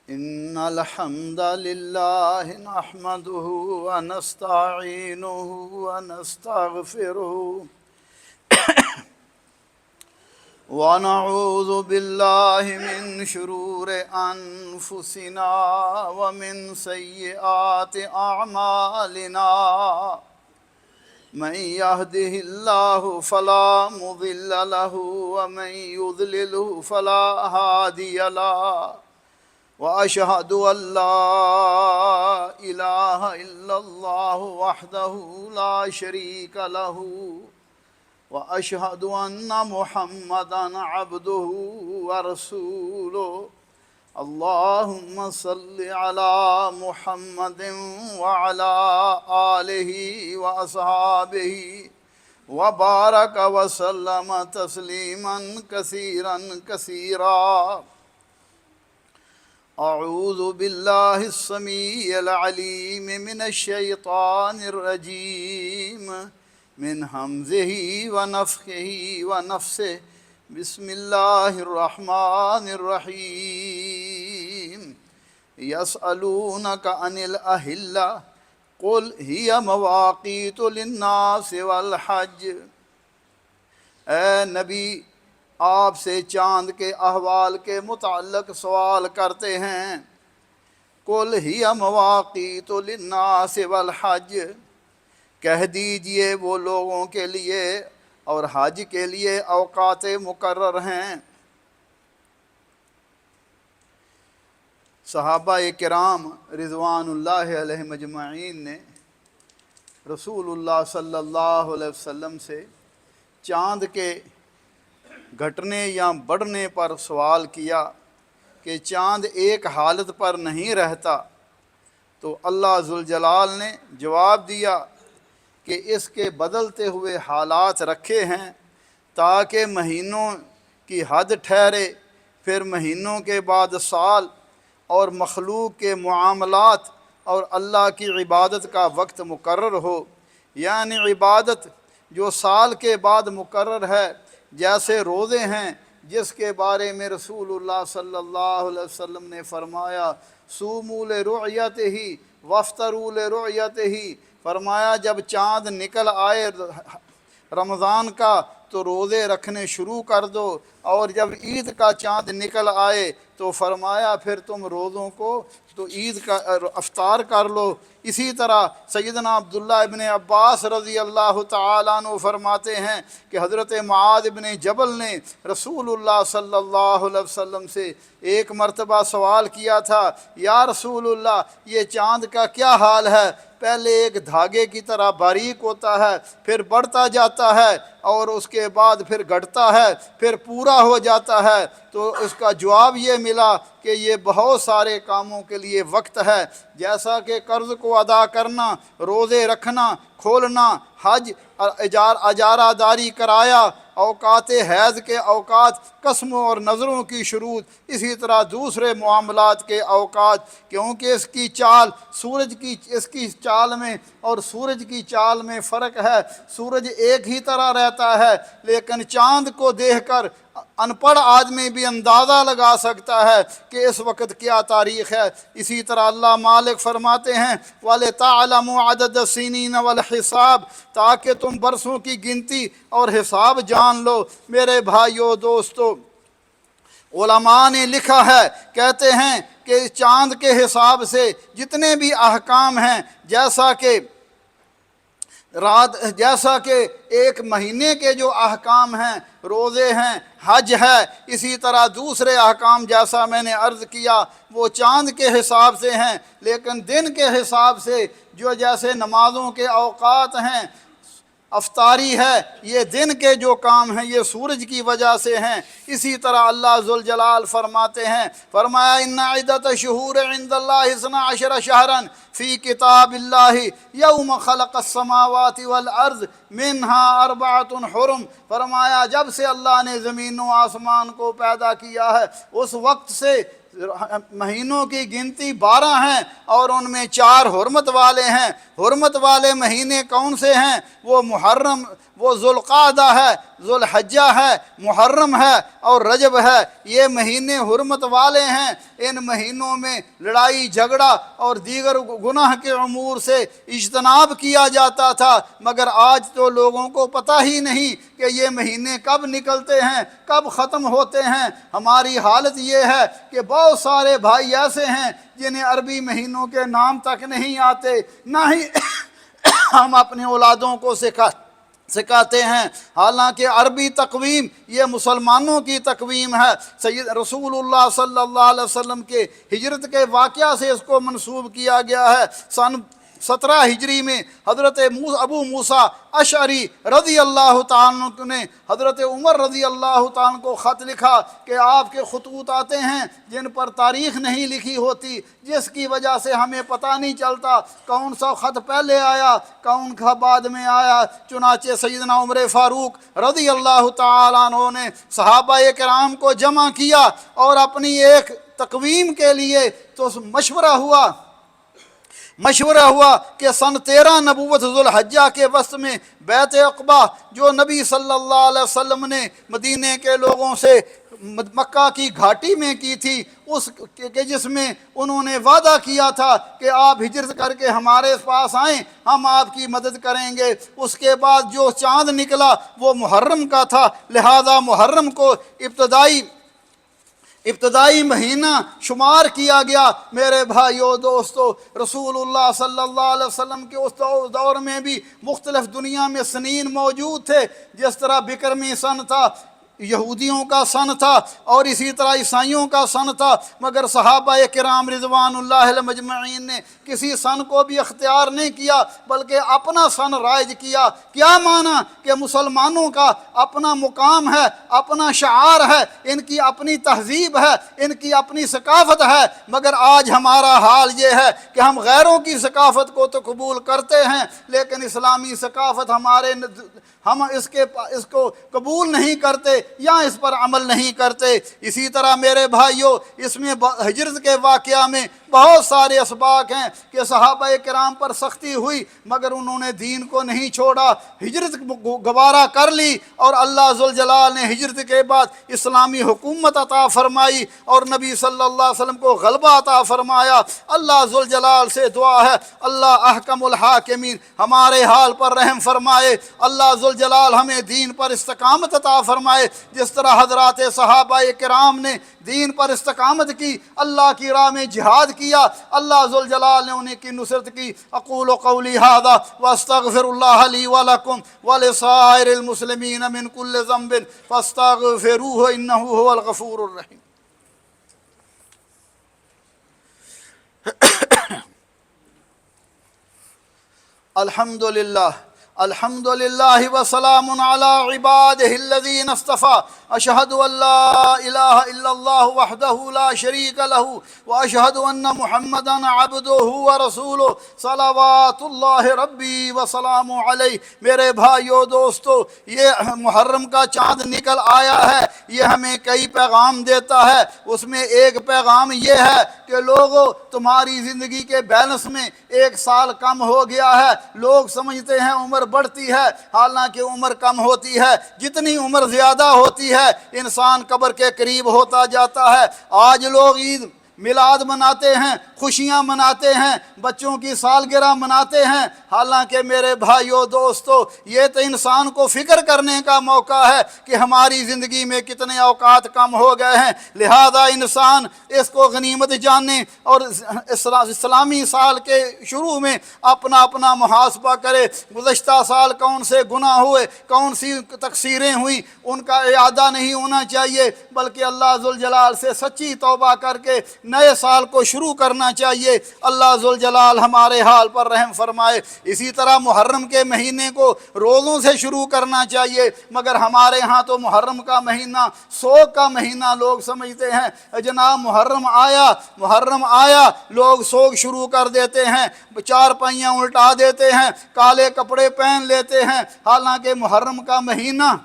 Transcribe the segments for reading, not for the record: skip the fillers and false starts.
إن الحمد لله نحمده ونستعينه ونستغفره ونعوذ بالله من شرور أنفسنا ومن سيئات أعمالنا من يهده الله فلا مضل له ومن يضلله فلا هادي له وأشهد أن لا إله إلا الله وحده لا شريك له وأشهد أن محمدًا عبده ورسوله اللهم صل على محمد وعلى آله وأصحابه وبارك وسلم تسليمًا كثيرًا كثيرًا أعوذ بالله السميع العليم من الشيطان الرجيم من همزه ونفخه ونفسه بسم الله الرحمن الرحيم يسألونك عن الأهلة قل هي مواقيت للناس والحج اے نبی آپ سے چاند کے احوال کے متعلق سوال کرتے ہیں قل ہی مواقیت للناس والحج کہہ دیجئے وہ لوگوں کے لیے اور حج کے لیے اوقات مقرر ہیں۔ صحابہ کرام رضوان اللہ علیہم اجمعین نے رسول اللہ صلی اللہ علیہ وسلم سے چاند کے گھٹنے یا بڑھنے پر سوال کیا کہ چاند ایک حالت پر نہیں رہتا، تو اللہ ذوالجلال نے جواب دیا کہ اس کے بدلتے ہوئے حالات رکھے ہیں تاکہ مہینوں کی حد ٹھہرے، پھر مہینوں کے بعد سال اور مخلوق کے معاملات اور اللہ کی عبادت کا وقت مقرر ہو، یعنی عبادت جو سال کے بعد مقرر ہے، جیسے روزے ہیں جس کے بارے میں رسول اللہ صلی اللہ علیہ وسلم نے فرمایا صوموا لرؤیتہ وافطروا لرؤیتہ، فرمایا جب چاند نکل آئے رمضان کا تو روزے رکھنے شروع کر دو، اور جب عید کا چاند نکل آئے تو فرمایا پھر تم روزوں کو تو عید کا افطار کر لو۔ اسی طرح سیدنا عبداللہ ابن عباس رضی اللہ تعالیٰ عنہ فرماتے ہیں کہ حضرت معاذ ابن جبل نے رسول اللہ صلی اللہ علیہ وسلم سے ایک مرتبہ سوال کیا تھا، یا رسول اللہ یہ چاند کا کیا حال ہے؟ پہلے ایک دھاگے کی طرح باریک ہوتا ہے، پھر بڑھتا جاتا ہے اور اس کے بعد پھر گھٹتا ہے، پھر پورا ہو جاتا ہے۔ تو اس کا جواب یہ ملا کہ یہ بہت سارے کاموں کے لیے وقت ہے، جیسا کہ قرض کو ادا کرنا، روزے رکھنا، کھولنا، حج، اجارہ داری کرایا، اوقات حیض کے اوقات، قسموں اور نظروں کی شروط، اسی طرح دوسرے معاملات کے اوقات، کیونکہ اس کی چال اس کی چال میں اور سورج کی چال میں فرق ہے۔ سورج ایک ہی طرح رہتا ہے، لیکن چاند کو دیکھ کر ان پڑھ آدمی بھی اندازہ لگا سکتا ہے کہ اس وقت کیا تاریخ ہے۔ اسی طرح اللہ مالک فرماتے ہیں وَلِتَعْلَمُوا عَدَدَ السِّنِينَ وَالْحِسَابَ، تاکہ تم برسوں کی گنتی اور حساب جان لو۔ میرے بھائیو دوستو، علماء نے لکھا ہے، کہتے ہیں کہ چاند کے حساب سے جتنے بھی احکام ہیں، جیسا کہ ایک مہینے کے جو احکام ہیں، روزے ہیں، حج ہے، اسی طرح دوسرے احکام جیسا میں نے عرض کیا وہ چاند کے حساب سے ہیں، لیکن دن کے حساب سے جو جیسے نمازوں کے اوقات ہیں، افطاری ہے، یہ دن کے جو کام ہیں یہ سورج کی وجہ سے ہیں۔ اسی طرح اللہ ذوالجلال فرماتے ہیں، فرمایا ان عدۃ الشہور عند اللہ 12 شہرا فی کتاب اللہ یوم خلق السماوات والارض منہا 4 حرم، فرمایا جب سے اللہ نے زمین و آسمان کو پیدا کیا ہے اس وقت سے مہینوں کی گنتی 12 ہیں اور ان میں 4 حرمت والے ہیں۔ حرمت والے مہینے کون سے ہیں؟ وہ محرم، وہ ذوالقعدہ ہے، ذوالحجہ ہے، محرم ہے اور رجب ہے، یہ مہینے حرمت والے ہیں۔ ان مہینوں میں لڑائی جھگڑا اور دیگر گناہ کے امور سے اجتناب کیا جاتا تھا، مگر آج تو لوگوں کو پتہ ہی نہیں کہ یہ مہینے کب نکلتے ہیں، کب ختم ہوتے ہیں۔ ہماری حالت یہ ہے کہ بہت سارے بھائی ایسے ہیں جنہیں عربی مہینوں کے نام تک نہیں آتے، نہ ہی ہم اپنے اولادوں کو سکھاتے ہیں، حالانکہ عربی تقویم یہ مسلمانوں کی تقویم ہے۔ سید رسول اللہ صلی اللہ علیہ وسلم کے ہجرت کے واقعہ سے اس کو منسوب کیا گیا ہے۔ سن 17 ہجری میں حضرت ابو موسیٰ اشعری رضی اللہ تعالیٰ عنہ نے حضرت عمر رضی اللہ تعالیٰ عنہ کو خط لکھا کہ آپ کے خطوط آتے ہیں جن پر تاریخ نہیں لکھی ہوتی، جس کی وجہ سے ہمیں پتہ نہیں چلتا کون سا خط پہلے آیا کون سا بعد میں آیا۔ چنانچہ سیدنا عمر فاروق رضی اللہ تعالیٰ عنہ نے صحابہ کرام کو جمع کیا اور اپنی ایک تقویم کے لیے تو مشورہ ہوا کہ سن 13 نبوت ذوالحجہ کے وسط میں بیعت عقبہ جو نبی صلی اللہ علیہ وسلم نے مدینے کے لوگوں سے مکہ کی گھاٹی میں کی تھی، اس کے جس میں انہوں نے وعدہ کیا تھا کہ آپ ہجرت کر کے ہمارے پاس آئیں، ہم آپ کی مدد کریں گے۔ اس کے بعد جو چاند نکلا وہ محرم کا تھا، لہذا محرم کو ابتدائی مہینہ شمار کیا گیا۔ میرے بھائیو دوستو، رسول اللہ صلی اللہ علیہ وسلم کے اس دور میں بھی مختلف دنیا میں سنین موجود تھے، جس طرح بکرمی سن تھا، یہودیوں کا سن تھا اور اسی طرح عیسائیوں کا سن تھا، مگر صحابہ کرام رضوان اللہ علیہم مجمعین نے کسی سن کو بھی اختیار نہیں کیا بلکہ اپنا سن رائج کیا۔ کیا معنی کہ مسلمانوں کا اپنا مقام ہے، اپنا شعار ہے، ان کی اپنی تہذیب ہے، ان کی اپنی ثقافت ہے، مگر آج ہمارا حال یہ ہے کہ ہم غیروں کی ثقافت کو تو قبول کرتے ہیں لیکن اسلامی ثقافت ہم اس کو قبول نہیں کرتے یا اس پر عمل نہیں کرتے۔ اسی طرح میرے بھائیوں، اس میں ہجرت کے واقعہ میں بہت سارے اسباق ہیں کہ صحابہ کرام پر سختی ہوئی مگر انہوں نے دین کو نہیں چھوڑا، ہجرت گوارا کر لی اور اللہ ذوالجلال نے ہجرت کے بعد اسلامی حکومت عطا فرمائی اور نبی صلی اللہ علیہ وسلم کو غلبہ عطا فرمایا۔ اللہ ذوالجلال سے دعا ہے اللہ احکم الحاکمین ہمارے حال پر رحم فرمائے، اللہ ذوالجلال ہمیں دین پر استقامت عطا فرمائے، جس طرح حضرات صحابہ کرام نے دین پر استقامت کی، اللہ کی راہ میں جہاد کیا، اللہ ذوالجلال نے انہیں کی نصرت کی۔ اقول قولی ھذا واستغفر اللہ لی ولکم ولسائر المسلمین من کل ذنب فاستغفروہ انہ ھو الغفور الرحیم۔ الحمد للہ وسلام علی عبادہ الذین اصطفیٰ، اشہد ان لا الہ الا اللہ وحدہ لا شریک لہ واشہد ان محمدا عبدہ ورسولہ صلوات اللہ ربی وسلام علیہ۔ میرے بھائیو دوستو، یہ محرم کا چاند نکل آیا ہے، یہ ہمیں کئی پیغام دیتا ہے۔ اس میں ایک پیغام یہ ہے کہ لوگوں، تمہاری زندگی کے بیلنس میں 1 سال کم ہو گیا ہے۔ لوگ سمجھتے ہیں عمر بڑھتی ہے، حالانکہ عمر کم ہوتی ہے۔ جتنی عمر زیادہ ہوتی ہے انسان قبر کے قریب ہوتا جاتا ہے۔ آج لوگ عید میلاد مناتے ہیں، خوشیاں مناتے ہیں، بچوں کی سالگرہ مناتے ہیں، حالانکہ میرے بھائیو دوستو یہ تو انسان کو فکر کرنے کا موقع ہے کہ ہماری زندگی میں کتنے اوقات کم ہو گئے ہیں۔ لہذا انسان اس کو غنیمت جانے اور اسلامی سال کے شروع میں اپنا محاسبہ کرے، گزشتہ سال کون سے گناہ ہوئے، کون سی تقصیریں ہوئیں، ان کا اعادہ نہیں ہونا چاہیے بلکہ اللہ ذوالجلال سے سچی توبہ کر کے نئے سال کو شروع کرنا چاہیے۔ اللہ ذوالجلال ہمارے حال پر رحم فرمائے۔ اسی طرح محرم کے مہینے کو روزوں سے شروع کرنا چاہیے، مگر ہمارے ہاں تو محرم کا مہینہ سوگ کا مہینہ لوگ سمجھتے ہیں۔ جناب محرم آیا لوگ سوگ شروع کر دیتے ہیں، 4 پہیاں الٹا دیتے ہیں، کالے کپڑے پہن لیتے ہیں، حالانکہ محرم کا مہینہ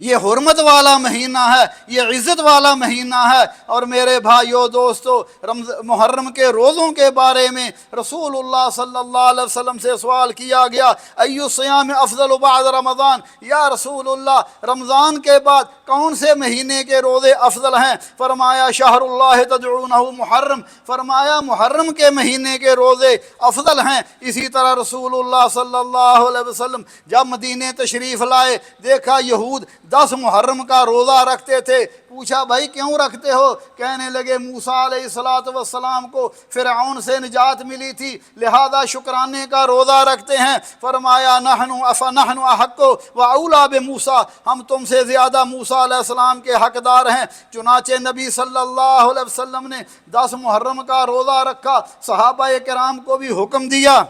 یہ حرمت والا مہینہ ہے، یہ عزت والا مہینہ ہے۔ اور میرے بھائیو دوستو، محرم کے روزوں کے بارے میں رسول اللہ صلی اللہ علیہ وسلم سے سوال کیا گیا، ایو صیام افضل بعد رمضان، یا رسول اللہ رمضان کے بعد کون سے مہینے کے روزے افضل ہیں؟ فرمایا شہر اللہ تدعونہ محرم، فرمایا محرم کے مہینے کے روزے افضل ہیں۔ اسی طرح رسول اللہ صلی اللہ علیہ وسلم جب مدینے تشریف لائے، دیکھا یہود 10 محرم کا روزہ رکھتے تھے۔ پوچھا بھائی کیوں رکھتے ہو؟ کہنے لگے موسیٰ علیہ السلام کو فرعون سے نجات ملی تھی، لہذا شکرانے کا روزہ رکھتے ہیں۔ فرمایا نحن احق و اولی بموسیٰ، ہم تم سے زیادہ موسیٰ علیہ السلام کے حقدار ہیں۔ چنانچہ نبی صلی اللہ علیہ وسلم نے 10 محرم کا روزہ رکھا، صحابہ کرام کو بھی حکم دیا۔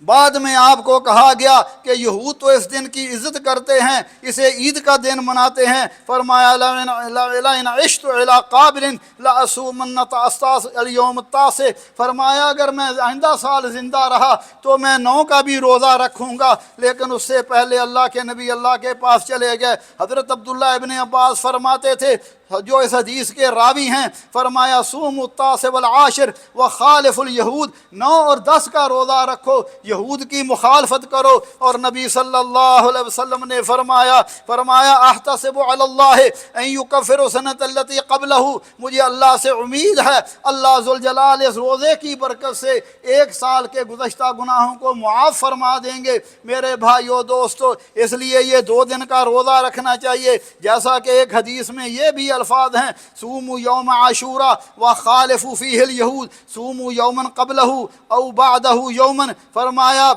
بعد میں آپ کو کہا گیا کہ یہود تو اس دن کی عزت کرتے ہیں، اسے عید کا دن مناتے ہیں۔ فرمایا لئن عشت الی قابل لأصومن اليوم التاسع، فرمایا اگر میں آئندہ سال زندہ رہا تو میں 9 کا بھی روزہ رکھوں گا۔ لیکن اس سے پہلے اللہ کے نبی اللہ کے پاس چلے گئے۔ حضرت عبداللہ ابن عباس فرماتے تھے، جو اس حدیث کے راوی ہیں، فرمایا صوموا التاسع والعاشر وخالف الیہود، 9 اور 10 کا روزہ رکھو، یہود کی مخالفت کرو۔ اور نبی صلی اللہ علیہ وسلم نے فرمایا احتسب علی اللہ ان یکفر سنۃ التی قبلہ، مجھے اللہ سے امید ہے اللہ ذوالجلال اس روزے کی برکت سے 1 سال کے گزشتہ گناہوں کو معاف فرما دیں گے۔ میرے بھائیو دوستو، اس لیے یہ 2 دن کا روزہ رکھنا چاہیے، جیسا کہ ایک حدیث میں یہ بھی الفاظ ہیں، صوموا یوم عاشوراء وخالفوا فیہ الیہود، صوموا یوما قبلہ او بعدہ یوما، فرمایا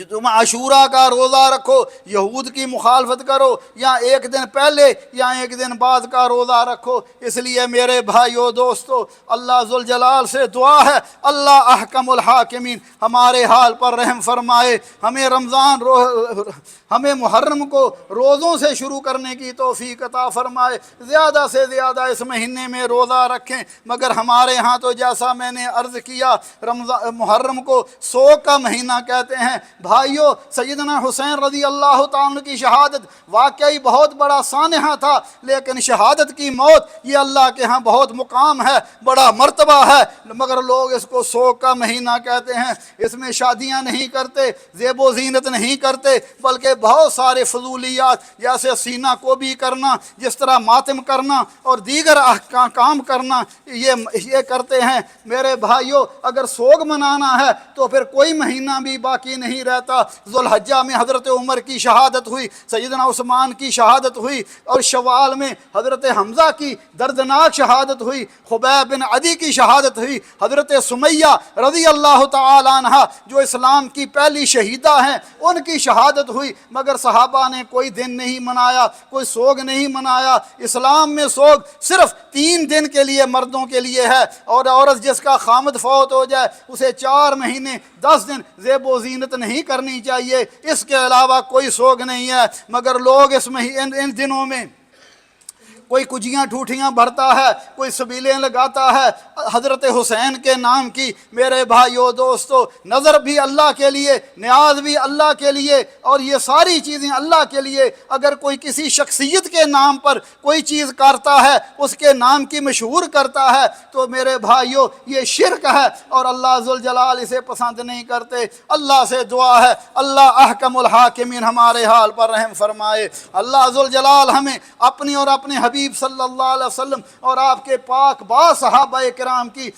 تم عاشورہ کا روزہ رکھو، یہود کی مخالفت کرو، یا 1 دن پہلے یا 1 دن بعد کا روزہ رکھو۔ اس لیے میرے بھائیو دوستو، اللہ ذوالجلال سے دعا ہے اللہ احکم الحاکمین ہمارے حال پر رحم فرمائے، ہمیں محرم کو روزوں سے شروع کرنے کی توفیق عطا فرمائے، زیادہ سے زیادہ اس مہینے میں روزہ رکھیں۔ مگر ہمارے ہاں تو جیسا میں نے عرض کیا، محرم کو سوگ کا مہینہ کہتے ہیں۔ بھائیو، سیدنا حسین رضی اللہ تعالیٰ عنہ کی شہادت واقعی بہت بڑا سانحہ تھا، لیکن شہادت کی موت یہ اللہ کے ہاں بہت مقام ہے، بڑا مرتبہ ہے، مگر لوگ اس کو سوگ کا مہینہ کہتے ہیں۔ اس میں شادیاں نہیں کرتے، زیب و زینت نہیں کرتے، بلکہ بہت سارے فضولیات جیسے سینہ کو بھی کرنا، جس طرح ماتم کرنا اور دیگر کام کرنا یہ کرتے ہیں۔ میرے بھائیو، اگر سوگ منانا ہے تو پھر کوئی مہینہ بھی باقی نہیں رہتا۔ ذوالحجہ میں حضرت عمر کی شہادت ہوئی، سیدنا عثمان کی شہادت ہوئی، اور شوال میں حضرت حمزہ کی دردناک شہادت ہوئی، خبیب بن عدی کی شہادت ہوئی، حضرت سمیہ رضی اللہ تعالی عنہ جو اسلام کی پہلی شہیدہ ہیں ان کی شہادت ہوئی۔ مگر صحابہ نے کوئی دن نہیں منایا، کوئی سوگ نہیں منایا۔ اسلام میں سوگ صرف 3 دن کے لیے مردوں کے لیے ہے، اور عورت جس کا خامد فوت ہو جائے اسے 4 مہینے 10 دن زیب و زینت نہیں کرنی چاہیے، اس کے علاوہ کوئی سوگ نہیں ہے۔ مگر لوگ ان دنوں میں کوئی کجیاں ٹھوٹیاں بھرتا ہے، کوئی سبیلیں لگاتا ہے حضرت حسین کے نام کی۔ میرے بھائیو دوستو، نظر بھی اللہ کے لیے، نیاز بھی اللہ کے لیے، اور یہ ساری چیزیں اللہ کے لیے۔ اگر کوئی کسی شخصیت کے نام پر کوئی چیز کرتا ہے، اس کے نام کی مشہور کرتا ہے، تو میرے بھائیو یہ شرک ہے، اور اللہ ذوالجلال اسے پسند نہیں کرتے۔ اللہ سے دعا ہے اللہ احکم الحاکمین ہمارے حال پر رحم فرمائے۔ اللہ ذوالجلال ہمیں اپنی اور اپنے حبیب صلی اللہ علیہ وسلم اور آپ کے پاک باز صحابہ کرام کی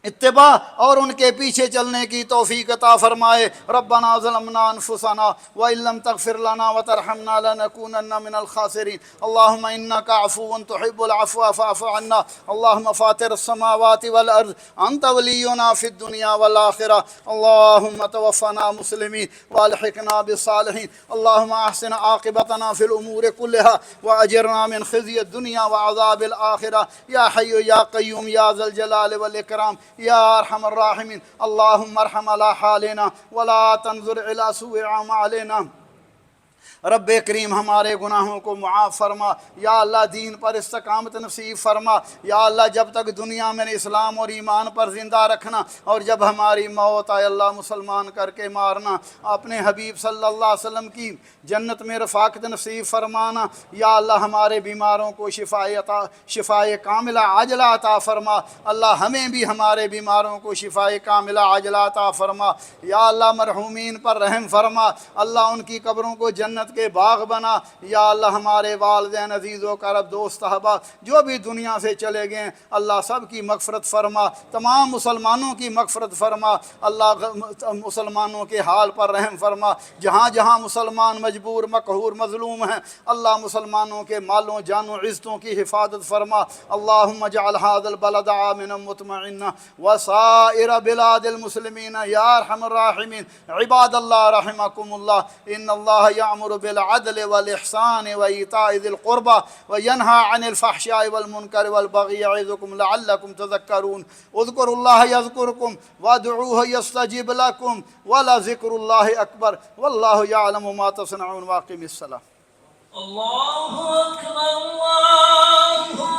اتباع اور ان کے پیچھے چلنے کی توفیق عطا فرمائے۔ ربنا ظلمنا انفسنا وان لم تغفر لنا وترحمنا لنكونن من الخاسرين اللهم انك عفو تحب العفو فاعف عنا اللهم فاطر السماوات والارض انت ولينا في الدنيا والاخره اللهم توفنا مسلمين والحقنا بالصالحين اللهم احسن عاقبتنا في الامور كلها واجرنا من خزي الدنيا وعذاب الاخره يا حي يا قيوم يا ذا الجلال والاكرام یا ارحم الراحمین اللہم ارحم علی حالنا ولا تنظر الى سوء اعمالنا رب کریم ہمارے گناہوں کو معاف فرما، یا اللہ دین پر استقامت نصیب فرما، یا اللہ جب تک دنیا میں اسلام اور ایمان پر زندہ رکھنا، اور جب ہماری موت آئے اللہ مسلمان کر کے مارنا، اپنے حبیب صلی اللہ علیہ وسلم کی جنت میں رفاقت نصیب فرمانا، یا اللہ ہمارے بیماروں کو شفائے کاملہ عاجلہ عطا فرما، اللہ ہمیں بھی ہمارے بیماروں کو شفائے کاملہ عاجلہ عطا فرما، یا اللہ مرحومین پر رحم فرما، اللہ ان کی قبروں کو جنت کے باغ بنا، یا اللہ ہمارے والدین عزیز و کرب دوست احباب جو بھی دنیا سے چلے گئے اللہ سب کی مغفرت فرما، تمام مسلمانوں کی مغفرت فرما، اللہ مسلمانوں کے حال پر رحم فرما، جہاں جہاں مسلمان مجبور مقہور مظلوم ہیں اللہ مسلمانوں کے مالوں جانوں عزتوں کی حفاظت فرما، اللہم اجعل هذا البلد آمنا مطمئنا وسائر بلاد المسلمین یا ارحم الراحمین، عباد اللہ رحمکم اللہ، ان اللہ یأمر بالعدل والإحسان وإيتاء ذي القربى وينهى عن الفحشاء والمنكر والبغي يعظكم لعلكم تذكرون، اذكروا الله يذكركم وادعوه يستجب لكم ولذكر الله أكبر والله يعلم ما تصنعون، واقم الصلاة. الله أكبر الله